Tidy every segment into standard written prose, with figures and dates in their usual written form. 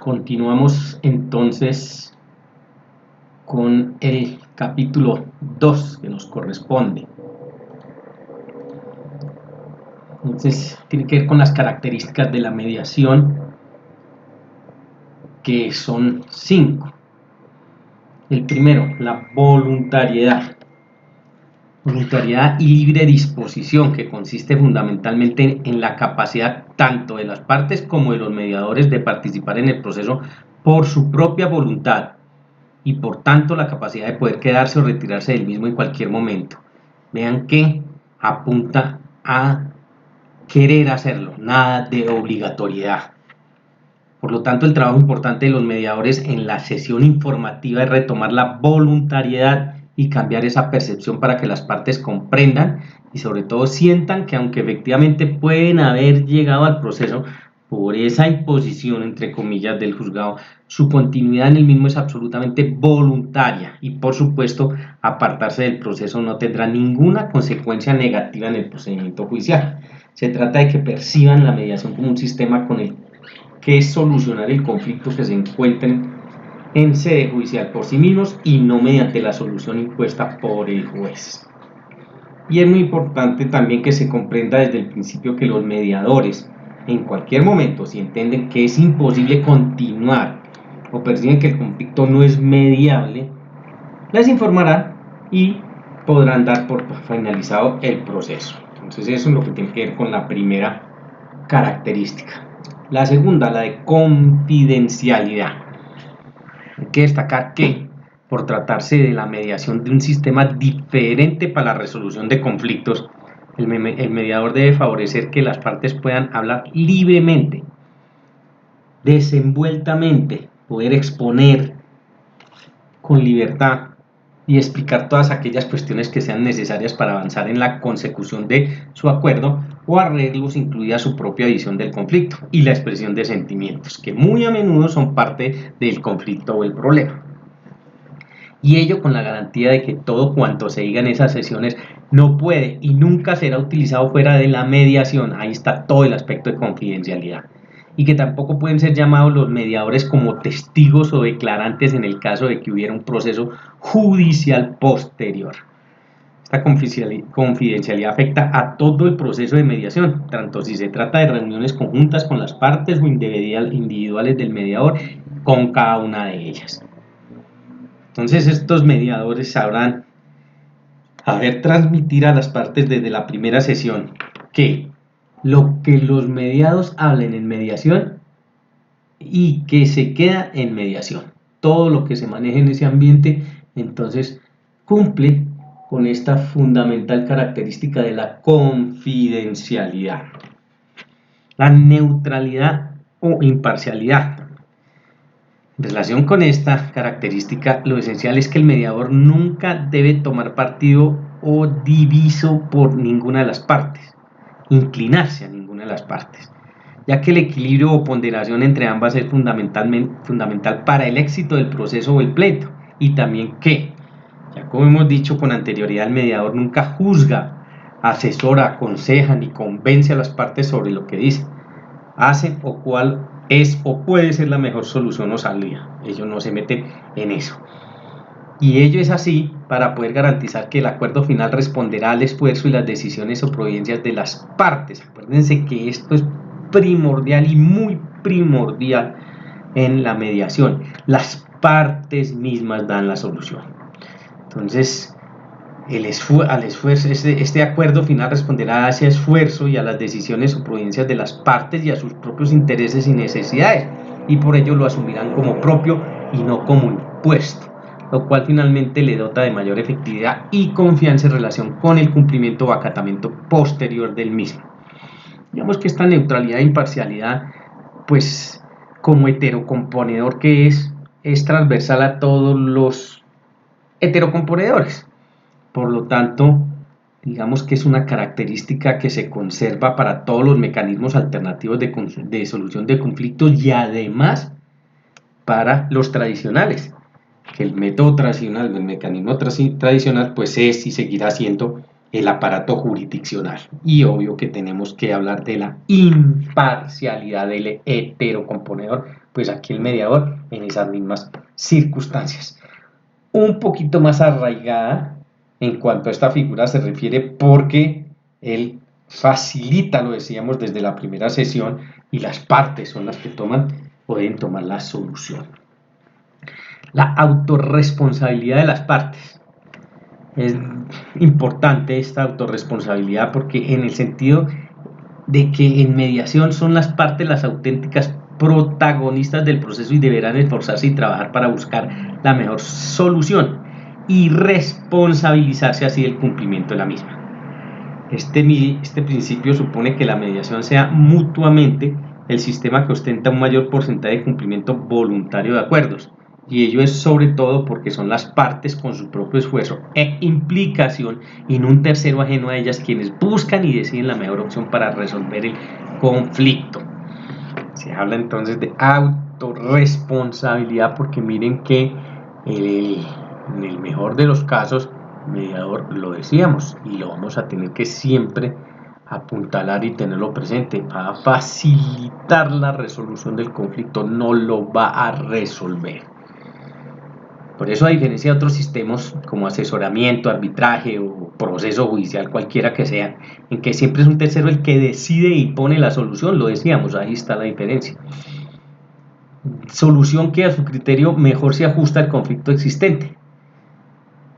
Continuamos entonces con el capítulo 2 que nos corresponde. Entonces tiene que ver con las características de la mediación, que son 5. El primero, la voluntariedad. Voluntariedad y libre disposición, que consiste fundamentalmente en la capacidad tanto de las partes como de los mediadores de participar en el proceso por su propia voluntad y por tanto la capacidad de poder quedarse o retirarse del mismo en cualquier momento. Vean que apunta a querer hacerlo, nada de obligatoriedad. Por lo tanto, el trabajo importante de los mediadores en la sesión informativa es retomar la voluntariedad y cambiar esa percepción para que las partes comprendan y sobre todo sientan que aunque efectivamente pueden haber llegado al proceso por esa imposición, entre comillas, del juzgado, su continuidad en el mismo es absolutamente voluntaria y por supuesto apartarse del proceso no tendrá ninguna consecuencia negativa en el procedimiento judicial. Se trata de que perciban la mediación como un sistema con el que es solucionar el conflicto que se encuentren en sede judicial por sí mismos y no mediante la solución impuesta por el juez. Y es muy importante también que se comprenda desde el principio que los mediadores, en cualquier momento, si entienden que es imposible continuar o perciben que el conflicto no es mediable, les informarán y podrán dar por finalizado el proceso. Entonces eso es lo que tiene que ver con la primera característica. La segunda, la de confidencialidad. Hay que destacar que, por tratarse de la mediación de un sistema diferente para la resolución de conflictos, el mediador debe favorecer que las partes puedan hablar libremente, desenvueltamente, poder exponer con libertad y explicar todas aquellas cuestiones que sean necesarias para avanzar en la consecución de su acuerdo o arreglos, incluida su propia visión del conflicto y la expresión de sentimientos, que muy a menudo son parte del conflicto o el problema. Y ello con la garantía de que todo cuanto se diga en esas sesiones no puede y nunca será utilizado fuera de la mediación. Ahí está todo el aspecto de confidencialidad. Y que tampoco pueden ser llamados los mediadores como testigos o declarantes en el caso de que hubiera un proceso judicial posterior. Esta confidencialidad afecta a todo el proceso de mediación, tanto si se trata de reuniones conjuntas con las partes o individuales del mediador con cada una de ellas. Entonces estos mediadores sabrán transmitir a las partes desde la primera sesión que lo que los mediados hablen en mediación y que se queda en mediación. Todo lo que se maneje en ese ambiente, entonces cumple con esta fundamental característica de la confidencialidad. La neutralidad o imparcialidad. En relación con esta característica, lo esencial es que el mediador nunca debe tomar partido o diviso por ninguna de las partes, inclinarse a ninguna de las partes, ya que el equilibrio o ponderación entre ambas es fundamental para el éxito del proceso o el pleito, y también que, ya como hemos dicho con anterioridad, el mediador nunca juzga, asesora, aconseja ni convence a las partes sobre lo que dice, hace o cuál es o puede ser la mejor solución o salida. Ellos no se meten en eso. Y ello es así para poder garantizar que el acuerdo final responderá al esfuerzo y las decisiones o providencias de las partes. Acuérdense que esto es primordial y muy primordial en la mediación. Las partes mismas dan la solución. Entonces, este acuerdo final responderá a ese esfuerzo y a las decisiones o providencias de las partes y a sus propios intereses y necesidades, y por ello lo asumirán como propio y no como impuesto, lo cual finalmente le dota de mayor efectividad y confianza en relación con el cumplimiento o acatamiento posterior del mismo. Digamos que esta neutralidad e imparcialidad, pues como heterocomponedor que es transversal a todos los heterocomponedores. Por lo tanto, digamos que es una característica que se conserva para todos los mecanismos alternativos de solución de conflictos y además para los tradicionales, que el método tradicional, el mecanismo tradicional, pues es y seguirá siendo el aparato jurisdiccional. Y obvio que tenemos que hablar de la imparcialidad del heterocomponedor, pues aquí el mediador en esas mismas circunstancias. Un poquito más arraigada en cuanto a esta figura se refiere porque él facilita, lo decíamos desde la primera sesión, y las partes son las que pueden tomar la solución. La autorresponsabilidad de las partes. Es importante esta autorresponsabilidad porque en el sentido de que en mediación son las partes las auténticas protagonistas del proceso y deberán esforzarse y trabajar para buscar la mejor solución y responsabilizarse así del cumplimiento de la misma. Este principio supone que la mediación sea mutuamente el sistema que ostenta un mayor porcentaje de cumplimiento voluntario de acuerdos, y ello es sobre todo porque son las partes con su propio esfuerzo e implicación y no un tercero ajeno a ellas quienes buscan y deciden la mejor opción para resolver el conflicto. Se habla entonces de autorresponsabilidad porque miren que en el mejor de los casos, mediador, lo decíamos y lo vamos a tener que siempre apuntalar y tenerlo presente, va a facilitar la resolución del conflicto, no lo va a resolver. Por eso, a diferencia de otros sistemas como asesoramiento, arbitraje o proceso judicial, cualquiera que sea, en que siempre es un tercero el que decide y pone la solución, lo decíamos, ahí está la diferencia. Solución que a su criterio mejor se ajusta al conflicto existente.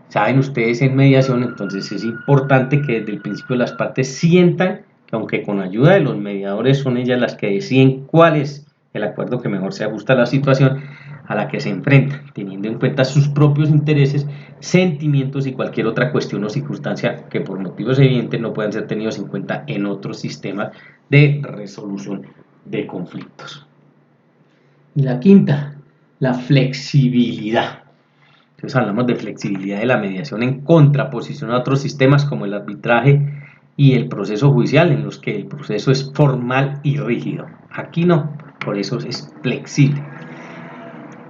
Saben ustedes en mediación, entonces es importante que desde el principio las partes sientan que aunque con ayuda de los mediadores son ellas las que deciden cuál es el acuerdo que mejor se ajusta a la situación a la que se enfrentan, teniendo en cuenta sus propios intereses, sentimientos y cualquier otra cuestión o circunstancia que por motivos evidentes no puedan ser tenidos en cuenta en otros sistemas de resolución de conflictos. Y la quinta, la flexibilidad. Entonces hablamos de flexibilidad de la mediación en contraposición a otros sistemas como el arbitraje y el proceso judicial, en los que el proceso es formal y rígido. Aquí no, por eso es flexible.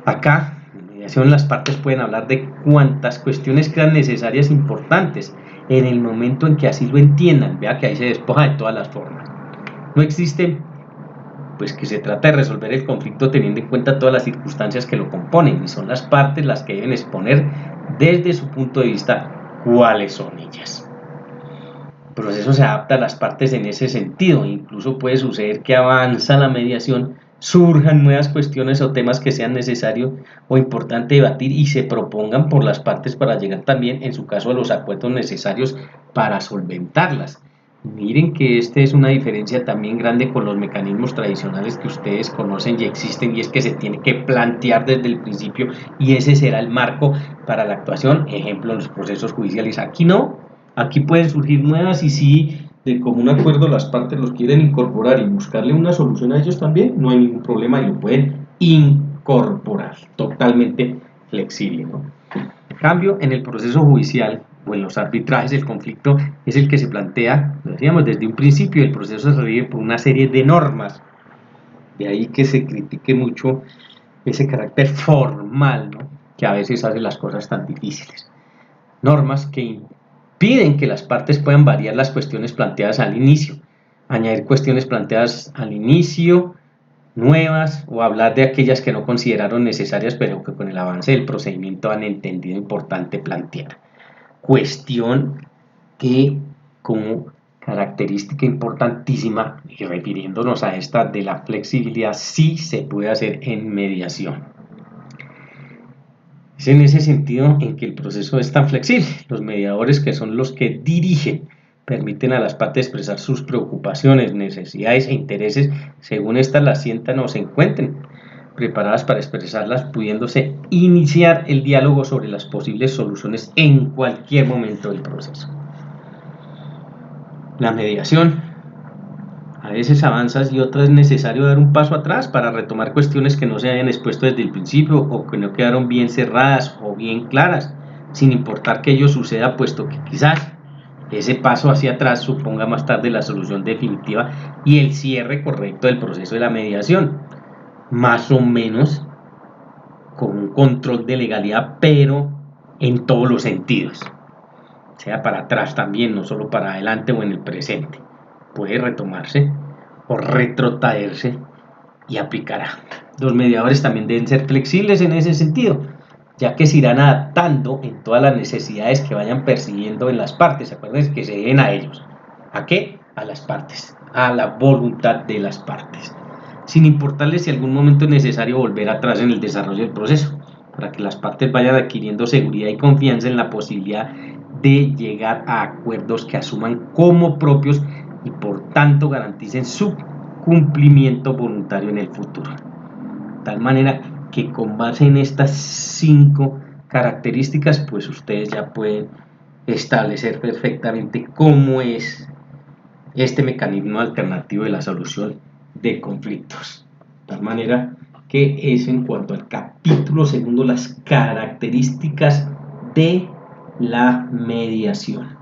Acá, en mediación, las partes pueden hablar de cuantas cuestiones crean necesarias e importantes en el momento en que así lo entiendan. Vea que ahí se despoja de todas las formas. No existe, pues que se trata de resolver el conflicto teniendo en cuenta todas las circunstancias que lo componen, y son las partes las que deben exponer desde su punto de vista cuáles son ellas. El proceso se adapta a las partes en ese sentido, incluso puede suceder que avanza la mediación, surjan nuevas cuestiones o temas que sean necesarios o importante debatir y se propongan por las partes para llegar también, en su caso, a los acuerdos necesarios para solventarlas. Miren que esta es una diferencia también grande con los mecanismos tradicionales que ustedes conocen y existen, y es que se tiene que plantear desde el principio y ese será el marco para la actuación, ejemplo en los procesos judiciales. Aquí no, aquí pueden surgir nuevas y si de común acuerdo las partes los quieren incorporar y buscarle una solución a ellos también, no hay ningún problema y lo pueden incorporar, totalmente flexible, ¿no? En cambio, en el proceso judicial o en los arbitrajes, el conflicto es el que se plantea, lo decíamos desde un principio, el proceso se rige por una serie de normas, de ahí que se critique mucho ese carácter formal, ¿no?, que a veces hace las cosas tan difíciles. Normas que impiden que las partes puedan variar las cuestiones planteadas al inicio, añadir cuestiones planteadas al inicio, nuevas, o hablar de aquellas que no consideraron necesarias pero que con el avance del procedimiento han entendido importante plantear. Cuestión que como característica importantísima, y refiriéndonos a esta de la flexibilidad, sí se puede hacer en mediación. Es en ese sentido en que el proceso es tan flexible. Los mediadores, que son los que dirigen, permiten a las partes expresar sus preocupaciones, necesidades e intereses según éstas las sientan o se encuentren preparadas para expresarlas, pudiéndose iniciar el diálogo sobre las posibles soluciones en cualquier momento del proceso. La mediación. A veces avanzas y otras es necesario dar un paso atrás para retomar cuestiones que no se hayan expuesto desde el principio o que no quedaron bien cerradas o bien claras, sin importar que ello suceda, puesto que quizás ese paso hacia atrás suponga más tarde la solución definitiva y el cierre correcto del proceso de la mediación, más o menos con un control de legalidad, pero en todos los sentidos. sea para atrás también, no solo para adelante o en el presente. Puede retomarse o retrotraerse y aplicará. Los mediadores también deben ser flexibles en ese sentido, ya que se irán adaptando en todas las necesidades que vayan persiguiendo en las partes. Acuérdense que se deben a ellos. ¿A qué? A las partes, a la voluntad de las partes, sin importarles si algún momento es necesario volver atrás en el desarrollo del proceso, para que las partes vayan adquiriendo seguridad y confianza en la posibilidad de llegar a acuerdos que asuman como propios y por tanto garanticen su cumplimiento voluntario en el futuro. De tal manera que con base en estas 5 características, pues ustedes ya pueden establecer perfectamente cómo es este mecanismo alternativo de la solución de conflictos. De tal manera que es en cuanto al capítulo segundo, las características de la mediación.